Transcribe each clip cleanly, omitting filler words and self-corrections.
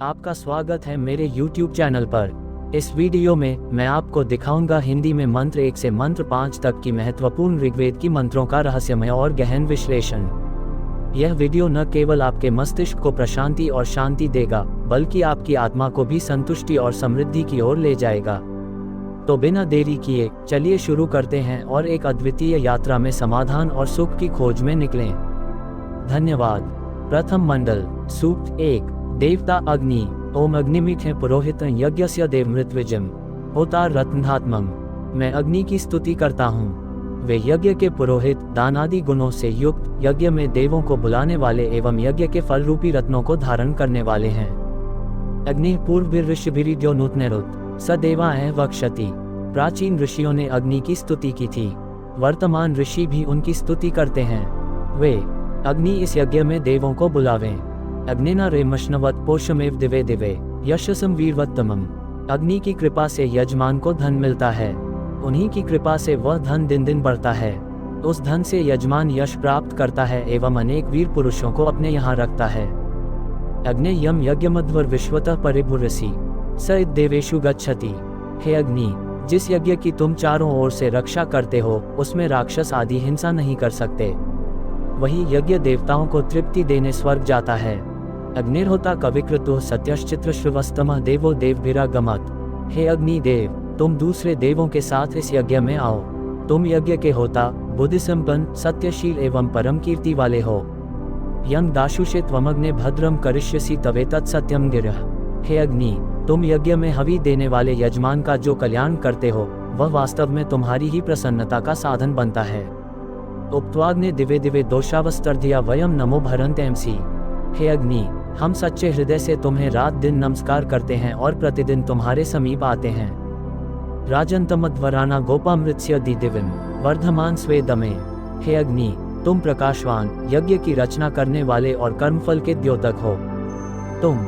आपका स्वागत है मेरे YouTube चैनल पर। इस वीडियो में मैं आपको दिखाऊंगा हिंदी में मंत्र 1 से मंत्र 5 तक की महत्वपूर्ण ऋग्वेद की मंत्रों का रहस्यमय और गहन विश्लेषण। यह वीडियो न केवल आपके मस्तिष्क को प्रशांति और शांति देगा, बल्कि आपकी आत्मा को भी संतुष्टि और समृद्धि की ओर ले जाएगा। तो बिना देरी किए चलिए शुरू करते हैं और एक अद्वितीय यात्रा में समाधान और सुख की खोज में निकलें। धन्यवाद। प्रथम मंडल। सूक्त 1। देवता अग्नि। ओम अग्निमिखे पुरोहितं यज्ञस्य देवमृत्विजम् होता रत्नधात्मम। मैं अग्नि की स्तुति करता हूँ। वे यज्ञ के पुरोहित, दान आदि गुणों से युक्त, यज्ञ में देवों को बुलाने वाले एवं यज्ञ के फल रूपी रत्नों को धारण करने वाले हैं। अग्नि पूर्वभिर्ऋषिभिर्यो नूत्नेरुत स देवाय वक्ष्यति। प्राचीन ऋषियों ने अग्नि की स्तुति की थी। वर्तमान ऋषि भी उनकी स्तुति करते हैं। वे अग्नि इस यज्ञ में देवों को बुलावें। अग्निना रेमश्नवत पोषमेव दिवे दिवे यशसम वीरवत्तमम। अग्नि की कृपा से यजमान को धन मिलता है। उन्हीं की कृपा से वह धन दिन दिन बढ़ता है। उस धन से यजमान यश प्राप्त करता है एवं अनेक वीर पुरुषों को अपने यहाँ रखता है। अग्ने यम यज्ञमध्वर विश्वतः परिभुरसि स देवेषु गच्छति। हे अग्नि, जिस यज्ञ की तुम चारों ओर से रक्षा करते हो, उसमें राक्षस आदि हिंसा नहीं कर सकते। वही यज्ञ देवताओं को तृप्ति देने स्वर्ग जाता है। अग्निर्होता कविकृतो सत्यश्चित्र श्रवस्तमः देवो देवभिरागमत्। हे अग्नि देव, तुम दूसरे देवों के साथ इस यज्ञ में आओ। तुम यज्ञ के होता, बुद्धिसंपन्न, सत्यशील एवं परम कीर्ति वाले हो। यं दाशुषे त्वमग्ने भद्रम करिष्यसि तवेतत् सत्यम गिरः। हे अग्नि, तुम यज्ञ में हवि देने वाले यजमान का जो कल्याण करते हो, वह वास्तव में तुम्हारी ही प्रसन्नता का साधन बनता है। उक्त्वाग्ने दिवे दिवे दोषावस्तर्धिया वयम नमो भरन्तेमसि। हे अग्नि, हम सच्चे हृदय से तुम्हें रात दिन नमस्कार करते हैं और प्रतिदिन तुम्हारे समीप आते हैं। राजन्तमध्वराना गोपामृत्स्य दिदिविम वर्धमान स्वे दमे। हे अग्नि, तुम प्रकाशवान, यज्ञ की रचना करने वाले और कर्मफल के द्योतक हो। तुम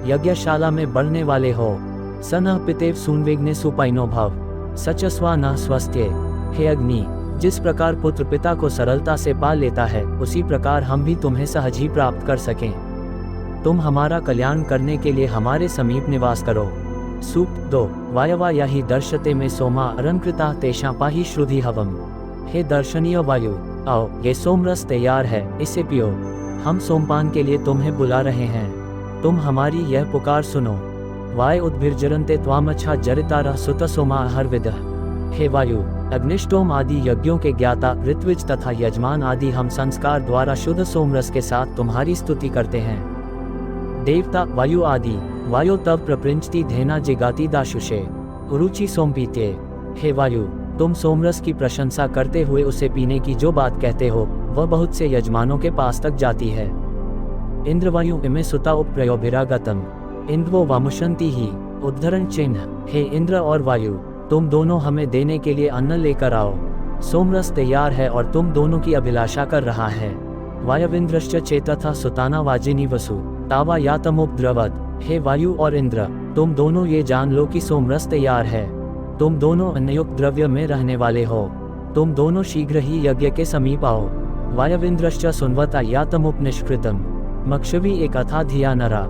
यज्ञशाला में बढ़ने वाले हो। सनः पितेव सूनवेग्ने सुपाइनो भव सचस्वा न स्वस्त्ये। हे अग्नि, जिस प्रकार पुत्र पिता को सरलता से पा लेता है, उसी प्रकार हम भी तुम्हें सहज ही प्राप्त कर सकें। तुम हमारा कल्याण करने के लिए हमारे समीप निवास करो। सूक्त 2। वायवा याहि दर्शते में सोमा अरंकृता तेषां पाहि श्रुधि हवम। हे दर्शनीय वायु, आओ, ये सोमरस तैयार है, इसे पियो। हम सोमपान के लिए तुम्हें बुला रहे हैं। तुम हमारी यह पुकार सुनो। वाय उद्भिर्जरन्ते त्वामच्छा जरितारः सुत सोमा हर्विदः। हे वायु, अग्निष्टोम आदि यज्ञों के ज्ञाता, ऋत्विज तथा यजमान आदि हम संस्कार द्वारा शुद्ध सोमरस के साथ तुम्हारी स्तुति करते हैं। देवता वायु आदि। वायु तब प्रपृंचति धेना जिगाति दाशुषे उरुचि सोमपीते। हे वायु, तुम सोमरस की प्रशंसा करते हुए उसे पीने की जो बात कहते हो, वह बहुत से यजमानों के पास तक जाती है। इंद्रवायु इमे सुता उपप्रयोभिरागतम इंद्वो वामुशंति ही उद्धरण चिन्ह। हे इंद्र और वायु, तुम दोनों हमें देने के लिए अन्न लेकर आओ। सोमरस तैयार है और तुम दोनों की अभिलाषा कर रहा है। वायविंद्रश्च चेतथा सुताना वाजिनी वसु तावा यातमुपद्रवत। हे वायु और इंद्र, तुम दोनों ये जान लो कि सोमरस तैयार है। तुम दोनों अन्नयुक्त द्रव्य में रहने वाले हो। तुम दोनों शीघ्र ही यज्ञ के समीप आओ। वायविंद्रश्च सुन्वता यातमुपनिष्कृतम मक्षवी एक अथा धिया नरा।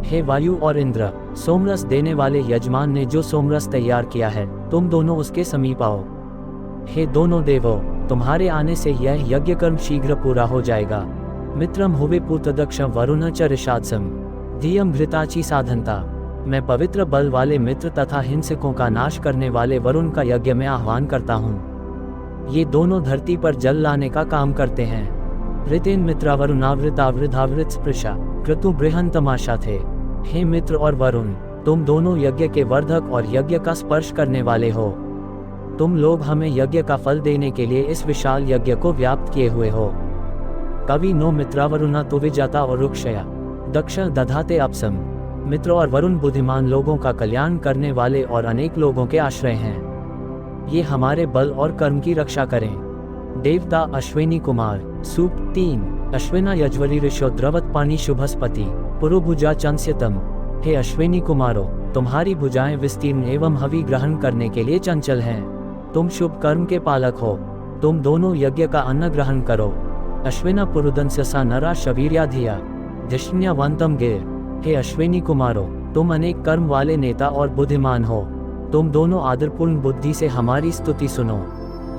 हे वायु और इंद्र, सोमरस देने वाले यजमान ने जो सोमरस तैयार किया है, तुम दोनों उसके समीप आओ। हे दोनों देवों, तुम्हारे आने से यह यज्ञ कर्म शीघ्र पूरा हो जाएगा। मित्रम हुवे पूतदक्ष वरुण च ऋषात्सम धियम घृताची साधनता। मैं पवित्र बल वाले मित्र तथा हिंसकों का नाश करने वाले वरुण का यज्ञ में आह्वान करता हूँ। ये दोनों धरती पर जल लाने का काम करते हैं। ऋतेन मित्रावरुणावृतावृधावृत स्पृशा क्रतु बृहंतमाशा थे। हे मित्र और वरुण, तुम दोनों यज्ञ के वर्धक और यज्ञ का स्पर्श करने वाले हो। तुम लोग हमें यज्ञ का फल देने के लिए इस विशाल यज्ञ को व्याप्त किए हुए हो। कवि नो मित्रावरुणा तो विजाता और रुक्षया दक्ष दधाते अपसम। मित्र और वरुण बुद्धिमान लोगों का कल्याण करने वाले और अनेक लोगों के आश्रय हैं। ये हमारे बल और कर्म की रक्षा करें। देवता अश्विनी कुमार। सूक्त 3। अश्विना यज्वली ऋषो द्रवत पानी शुभस्पति पुरुभुजा चंस्यतम। हे अश्विनी कुमारों, तुम्हारी भुजाएं विस्तीर्ण एवं हवि ग्रहण करने के लिए चंचल हैं। तुम शुभ कर्म के पालक हो। तुम दोनों यज्ञ का अन्न ग्रहण करो। अश्विना पुरुदंस्य सा नरा शवीर्याधिया धिष्ण्यवंतम गिर। हे अश्विनी कुमारों, तुम अनेक कर्म वाले नेता और बुद्धिमान हो। तुम दोनों आदरपूर्ण बुद्धि से हमारी स्तुति सुनो।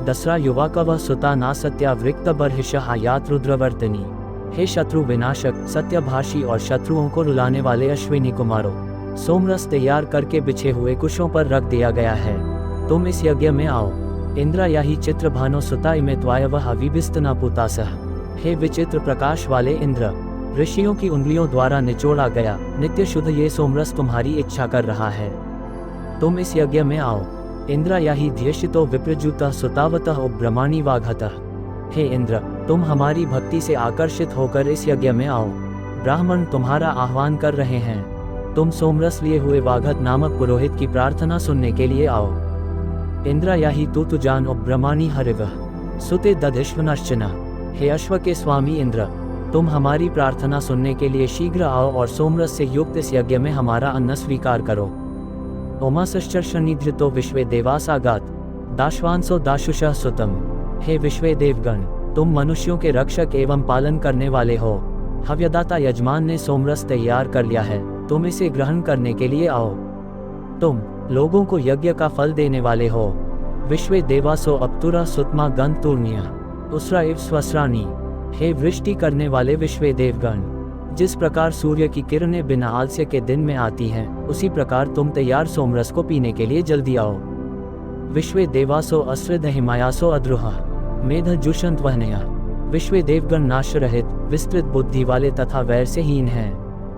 दसरा युवा कव सुता ना सत्या वृक्त बर्हिश आयात रुद्रवर्तनी। हे शत्रु विनाशक, सत्यभाषी और शत्रुओं को रुलाने वाले अश्विनी कुमारों, सोमरस तैयार करके बिछे हुए कुशों पर रख दिया गया है। तुम इस यज्ञ में आओ। इंद्र याही चित्र भानो सुता इमे त्वायव अविभिस्तना पुतासह। हे विचित्र प्रकाश वाले इंद्र, ऋषियों की उंगलियों द्वारा निचोड़ा गया नित्य शुद्ध ये सोमरस तुम्हारी इच्छा कर रहा है। तुम इस यज्ञ में आओ। इंद्र याही ध्येषितो विप्रजुतः सुतावतः उब्रह्माणि वाघतः। हे इंद्र, तुम हमारी भक्ति से आकर्षित होकर इस यज्ञ में आओ। ब्राह्मण तुम्हारा आह्वान कर रहे हैं। तुम सोमरस लिए हुए वाघत नामक पुरोहित की प्रार्थना सुनने के लिए आओ। इंद्र याही तुजान उब्रह्माणि हरिवः सुते दधिश्वनश्चना। हे अश्व के स्वामी इंद्र, तुम हमारी प्रार्थना सुनने के लिए शीघ्र आओ और सोमरस से युक्त इस यज्ञ में हमारा अन्न स्वीकार करो। ओमासश्चर्षनिधृतो विश्वे देवासागात दाश्वांसो दाशुषः सुतम। हे विश्वे देवगण, तुम मनुष्यों के रक्षक एवं पालन करने वाले हो। हव्यदाता यजमान ने सोमरस तैयार कर लिया है, तुम इसे ग्रहण करने के लिए आओ। तुम लोगों को यज्ञ का फल देने वाले हो। विश्वे देवासो अपतुरा सुतमा गंध तूर्ण्य उसरा इव स्वस्राणी। हे वृष्टि करने वाले विश्वे देवगण, जिस प्रकार सूर्य की किरणें बिना आलस्य के दिन में आती हैं, उसी प्रकार तुम तैयार सोमरस को पीने के लिए जल्दी आओ। विश्वे देवासो अस्रिद हिमायासो अद्रुह मेध जुषंत वहनया। विश्वे देवगण नाश रहित, विस्तृत बुद्धि वाले तथा वैर से हीन हैं,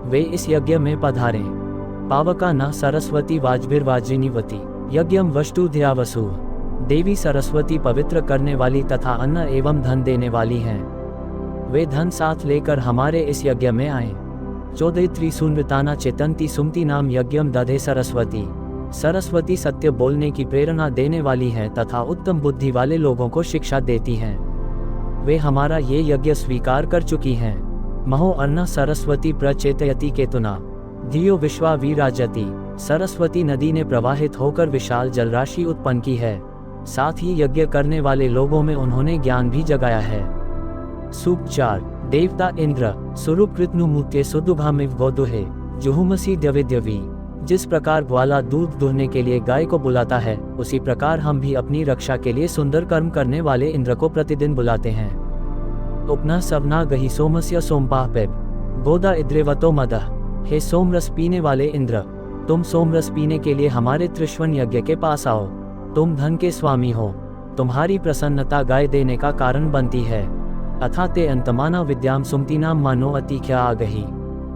वे इस यज्ञ में पधारें। पावका न सरस्वती वाजभिर्वाजिनीवती यज्ञम वस्तु ध्यावसु। देवी सरस्वती पवित्र करने वाली तथा अन्न एवं धन देने वाली हैं, वे धन साथ लेकर हमारे इस यज्ञ में आए। 14 त्रिसूनृताना चेतंती सुमति नाम यज्ञम दधे सरस्वती। सरस्वती सत्य बोलने की प्रेरणा देने वाली हैं तथा उत्तम बुद्धि वाले लोगों को शिक्षा देती हैं। वे हमारा ये यज्ञ स्वीकार कर चुकी हैं। महो अर्न सरस्वती प्रचेतयति केतुना धियो विश्वा विराजति। सरस्वती नदी ने प्रवाहित होकर विशाल जलराशि उत्पन्न की है, साथ ही यज्ञ करने वाले लोगों में उन्होंने ज्ञान भी जगाया है। सूक्त 4। देवता इंद्र स्वरूप कृतनुमुत्य सुदुभामिव गोदुहे जुहुमसी द्यविद्यवी। जिस प्रकार ग्वाला दूध दुहने के लिए गाय को बुलाता है, उसी प्रकार हम भी अपनी रक्षा के लिए सुंदर कर्म करने वाले इंद्र को प्रतिदिन बुलाते हैं। उपना सवना गही सोमस्य सोमपाह पेब गोदा इद्रेवतो मदः। हे सोमरस पीने वाले इंद्र, तुम सोमरस पीने के लिए हमारे त्रिश्वन यज्ञ के पास आओ। तुम धन के स्वामी हो, तुम्हारी प्रसन्नता गाय देने का कारण बनती है। अथा ते अंतमाना विद्याम सुमतीनाम मानो अतिख्या आ गही।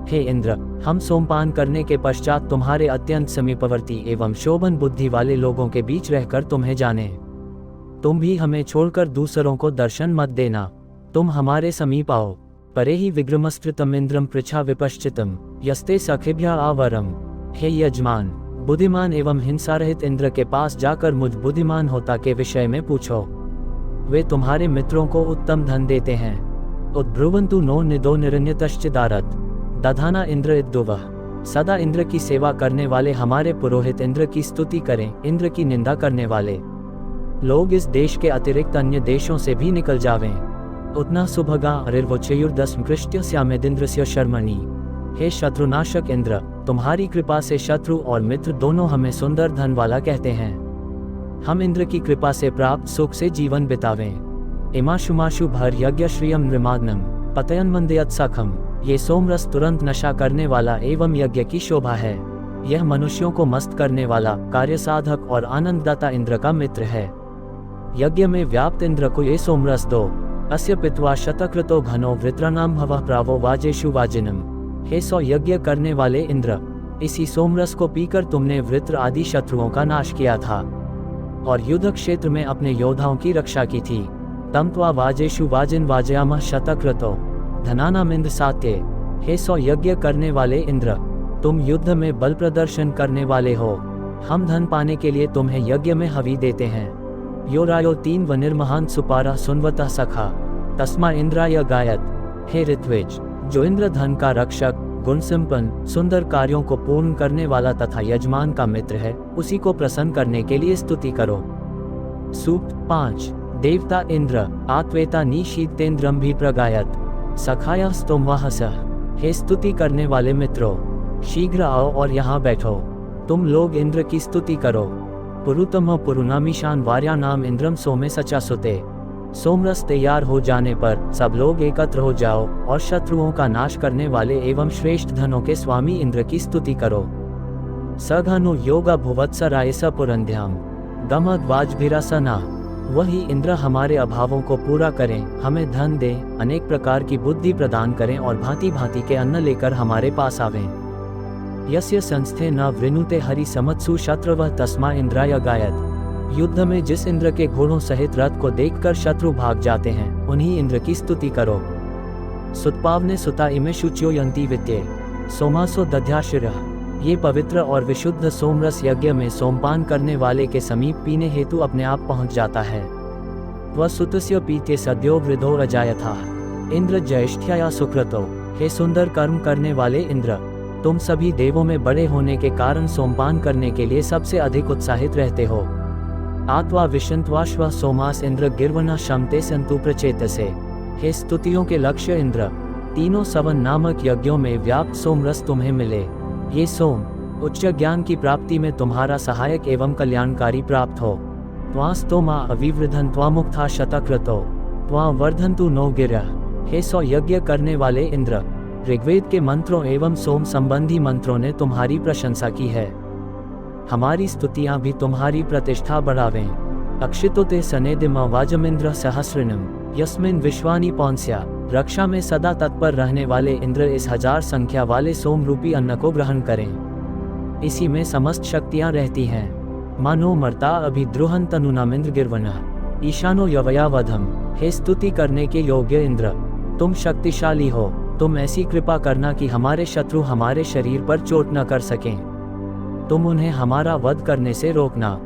हे इंद्र, हम सोमपान करने के पश्चात तुम्हारे अत्यंत समीपवर्ती एवं शोभन बुद्धि वाले लोगों के बीच रहकर तुम्हें जाने। तुम भी हमें छोड़कर दूसरों को दर्शन मत देना। तुम हमारे समीप आओ। परे ही विग्रमस्कृतम इंद्रम पृछा विपश्चितम यस्ते सखिभ्या आवरम। हे यजमान, बुद्धिमान एवं हिंसा रहित इंद्र के पास जाकर मुझ बुद्धिमान होता के विषय में पूछो। वे तुम्हारे मित्रों को उत्तम धन देते हैं। उद्भ्रुवन्तु नो निदो निरन्यतश्चिदारत दधाना इंद्र इद्दुवः। सदा इंद्र की सेवा करने वाले हमारे पुरोहित इंद्र की स्तुति करें। इंद्र की निंदा करने वाले लोग इस देश के अतिरिक्त अन्य देशों से भी निकल जावें। उतना सुभगा अरिर्वोचयुर्दस्म कृष्ट्य श्यामेदिन्द्रस्य शर्मणि। हे शत्रुनाशक इंद्र, तुम्हारी कृपा से शत्रु और मित्र दोनों हमें सुंदर धन वाला कहते हैं। हम इंद्र की कृपा से प्राप्त सुख से जीवन बितावें। इमाशुमाशु भर यज्ञ श्रियम नृमाग्नम पतयन मंदयत सखम। ये सोमरस तुरंत नशा करने वाला एवं यज्ञ की शोभा है। यह मनुष्यों को मस्त करने वाला, कार्य साधक और आनंददाता इंद्र का मित्र है। यज्ञ में व्याप्त इंद्र को ये सोमरस दो। अस्य पित्वा शतकृतो घनो वृत्राणाम भवः प्रावो वाजेषु वाजिनम। हे सौ यज्ञ करने वाले इंद्र, इसी सोमरस को पीकर तुमने वृत्र आदि शत्रुओं का नाश किया था और युद्ध क्षेत्र में अपने योद्धाओं की रक्षा की थी। तम त्वा वाजेषु वाजिन वाजयामः शतक्रतो धनानामिंद सात्ये। हे सौ यज्ञ करने वाले इंद्र, तुम युद्ध में बल प्रदर्शन करने वाले हो। हम धन पाने के लिए तुम्हें यज्ञ में हवि देते हैं। यो रायो 3 वनिर्महान सुपारा सुनवतः सखा तस्मा इंद्राय गायत। हे ऋत्विज, जो इंद्र धन का रक्षक, गुण संपन्न, सुंदर कार्यों को पूर्ण करने वाला तथा यजमान का मित्र है, उसी को प्रसन्न करने के लिए स्तुति करो। सूक्त 5। देवता इंद्र आत्वेता निशीतेन्द्रम भी प्रगायत सखाया स्तोमवाहसः। हे स्तुति करने वाले मित्रों, शीघ्र आओ और यहाँ बैठो। तुम लोग इंद्र की स्तुति करो। पुरुतम पुरुनामीशान वार्या नाम इंद्रम सोमे सचा सुते। सोमरस तैयार हो जाने पर सब लोग एकत्र हो जाओ और शत्रुओं का नाश करने वाले एवं श्रेष्ठ धनों के स्वामी इंद्र की स्तुति करो। सघनु योगा भुवत्सराय स पुरंध्याम गमद वाजभिरासना। वही इंद्र हमारे अभावों को पूरा करें, हमें धन दे, अनेक प्रकार की बुद्धि प्रदान करें और भांति भांति के अन्न लेकर हमारे पास आवें। यस्य संस्थे न वृनुते हरि समत्सु शत्रवः तस्मा इंद्राय गायत। युद्ध में जिस इंद्र के घोड़ों सहित रथ को देखकर शत्रु भाग जाते हैं, उन्हीं इंद्र की स्तुति करो। सुतपावने सुता इमे शुच्यो यंती वित्ते सोमासो दध्याशिरः। ये पवित्र और विशुद्ध सोमरस यज्ञ में सोमपान करने वाले के समीप पीने हेतु अपने आप पहुंच जाता है। वह सुतस्य पीते सद्यो वृद्धो अजायथा इंद्र ज्येष्ठया सुक्रतो। हे सुंदर कर्म करने वाले इंद्र, तुम सभी देवों में बड़े होने के कारण सोमपान करने के लिए सबसे अधिक उत्साहित रहते हो। आत्वा विशंत्वाश्व सोमास इंद्र गिर्वना शमते संतु प्रचेतसे। हे स्तुतियों के लक्ष्य इंद्र, तीनों सवन नामक यज्ञों में व्याप्त सोमरस तुम्हें मिले। ये सोम उच्च ज्ञान की प्राप्ति में तुम्हारा सहायक एवं कल्याणकारी प्राप्त हो। त्वास्तोमा अविवृधन त्वामुक्था शतक्रतो त्वा वर्धन्तु नो गिरः। हे सौ यज्ञ करने वाले इंद्र, ऋग्वेद के मंत्रों एवं सोम संबंधी मंत्रों ने तुम्हारी प्रशंसा की है। हमारी स्तुतियां भी तुम्हारी प्रतिष्ठा बढ़ावें। अक्षितोते सनेदिम वाजमिंद्र सहस्रिणम यस्मिन विश्वानि पौंस्या। रक्षा में सदा तत्पर रहने वाले इंद्र इस 1000 संख्या वाले सोम रूपी अन्न को ग्रहण करें। इसी में समस्त शक्तियां रहती हैं। मानो मर्ता अभिद्रोहन तनुनामिंद्र गिर्वनः ईशानो यवयावधम। हे स्तुति करने के योग्य इंद्र, तुम शक्तिशाली हो। तुम ऐसी कृपा करना कि हमारे शत्रु हमारे शरीर पर चोट न कर सकें। तुम उन्हें हमारा वध करने से रोकना।